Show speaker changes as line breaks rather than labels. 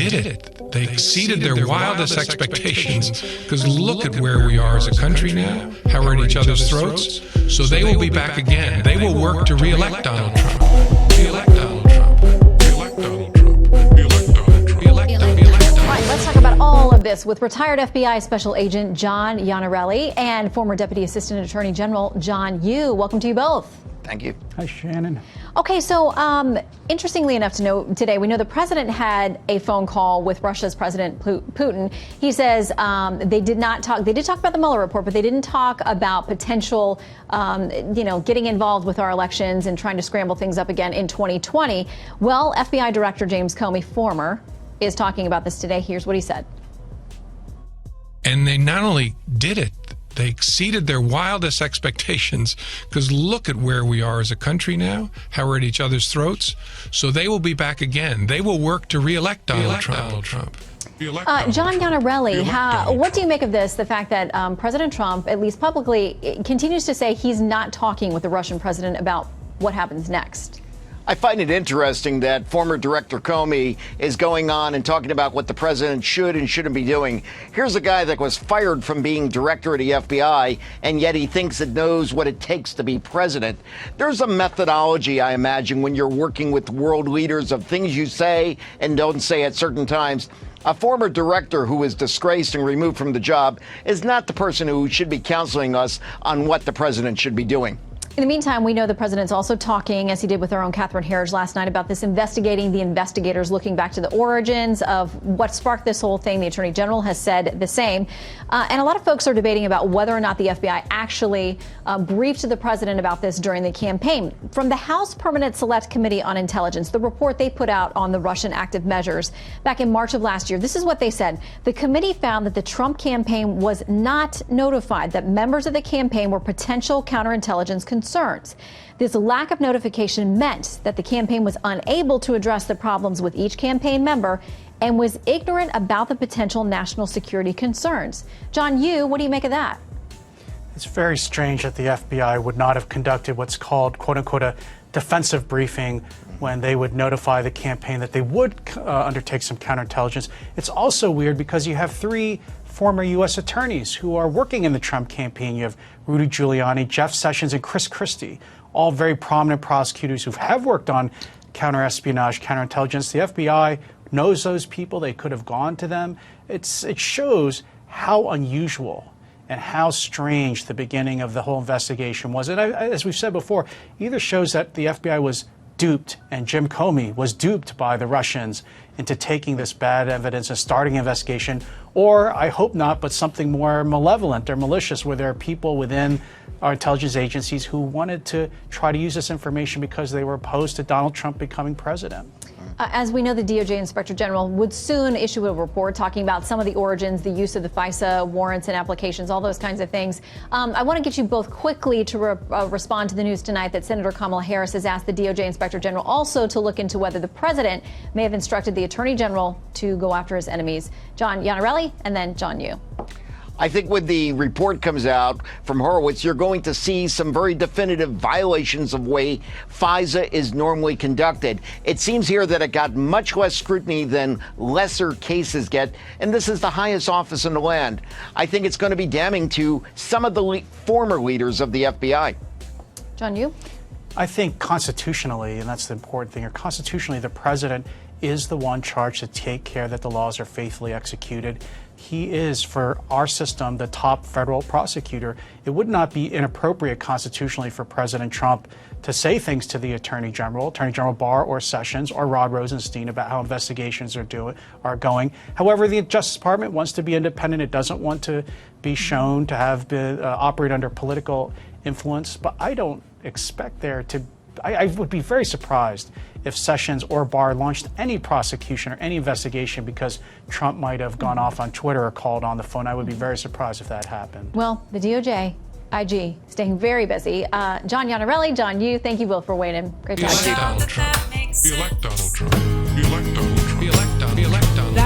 did it. They exceeded their wildest expectations, because look at where we are as a country now, how we're at each other's throats. So they will be back again. They will work to re-elect Donald Trump. Re-elect Donald Trump. Re-elect Donald Trump. Re-elect Donald Trump. Re-elect Donald Trump.
All right, let's talk about all of this with retired FBI Special Agent John Iannarelli and former Deputy Assistant Attorney General John Yoo. Welcome to you both.
Thank you.
Hi, Shannon.
Okay, so interestingly enough to note today, we know the president had a phone call with Russia's President Putin. He says they did not talk. They did talk about the Mueller report, but they didn't talk about potential, getting involved with our elections and trying to scramble things up again in 2020. Well, FBI Director James Comey, former, is talking about this today. Here's what he said.
And they not only did it, they exceeded their wildest expectations, because look at where we are as a country now, how we're at each other's throats. So they will be back again. They will work to re-elect Donald Trump.
John Iannarelli, what do you make of this, the fact that President Trump, at least publicly, continues to say he's not talking with the Russian president about what happens next?
I find it interesting that former Director Comey is going on and talking about what the president should and shouldn't be doing. Here's a guy that was fired from being director of the FBI, and yet he thinks it knows what it takes to be president. There's a methodology, I imagine, when you're working with world leaders of things you say and don't say at certain times. A former director who was disgraced and removed from the job is not the person who should be counseling us on what the president should be doing.
In the meantime, we know the president's also talking, as he did with our own Catherine Herridge last night, about this investigating the investigators, looking back to the origins of what sparked this whole thing. The attorney general has said the same. And a lot of folks are debating about whether or not the FBI actually briefed the president about this during the campaign. From the House Permanent Select Committee on Intelligence, the report they put out on the Russian active measures back in March of last year, this is what they said. The committee found that the Trump campaign was not notified that members of the campaign were potential counterintelligence concerns. This lack of notification meant that the campaign was unable to address the problems with each campaign member and was ignorant about the potential national security concerns. John Yoo, what do you make of that?
It's very strange that the FBI would not have conducted what's called, quote unquote, a defensive briefing when they would notify the campaign that they would undertake some counterintelligence. It's also weird because you have three former U.S. attorneys who are working in the Trump campaign. You have Rudy Giuliani, Jeff Sessions, and Chris Christie, all very prominent prosecutors who have worked on counterespionage, counterintelligence. The FBI knows those people. They could have gone to them. It shows how unusual and how strange the beginning of the whole investigation was. And as we've said before, either shows that the FBI was duped and Jim Comey was duped by the Russians into taking this bad evidence and starting an investigation, or I hope not, but something more malevolent or malicious, where there are people within our intelligence agencies who wanted to try to use this information because they were opposed to Donald Trump becoming president.
As we know, the DOJ Inspector General would soon issue a report talking about some of the origins, the use of the FISA warrants and applications, all those kinds of things. I want to get you both quickly to respond to the news tonight that Senator Kamala Harris has asked the DOJ Inspector General also to look into whether the president may have instructed the Attorney General to go after his enemies. John Iannarelli and then John Yoo.
I think when the report comes out from Horowitz, you're going to see some very definitive violations of the way FISA is normally conducted. It seems here that it got much less scrutiny than lesser cases get, and this is the highest office in the land. I think it's going to be damning to some of the former leaders of the FBI.
John Yoo?
I think constitutionally, and that's the important thing here, constitutionally, the president is the one charged to take care that the laws are faithfully executed. He is, for our system, the top federal prosecutor. It would not be inappropriate constitutionally for President Trump to say things to the Attorney General Barr or Sessions or Rod Rosenstein about how investigations are going. However, the Justice Department wants to be independent. It doesn't want to be shown to have been operate under political influence. But I don't expect there to. I would be very surprised if Sessions or Barr launched any prosecution or any investigation because Trump might have gone off on Twitter or called on the phone. I would be very surprised if that happened.
Well, the DOJ, IG, staying very busy. John Iannarelli, John Yoo, thank you both for weighing in. Great job.
Donald Trump. You elect Donald Trump. You elect Donald Trump. You elect Donald Trump.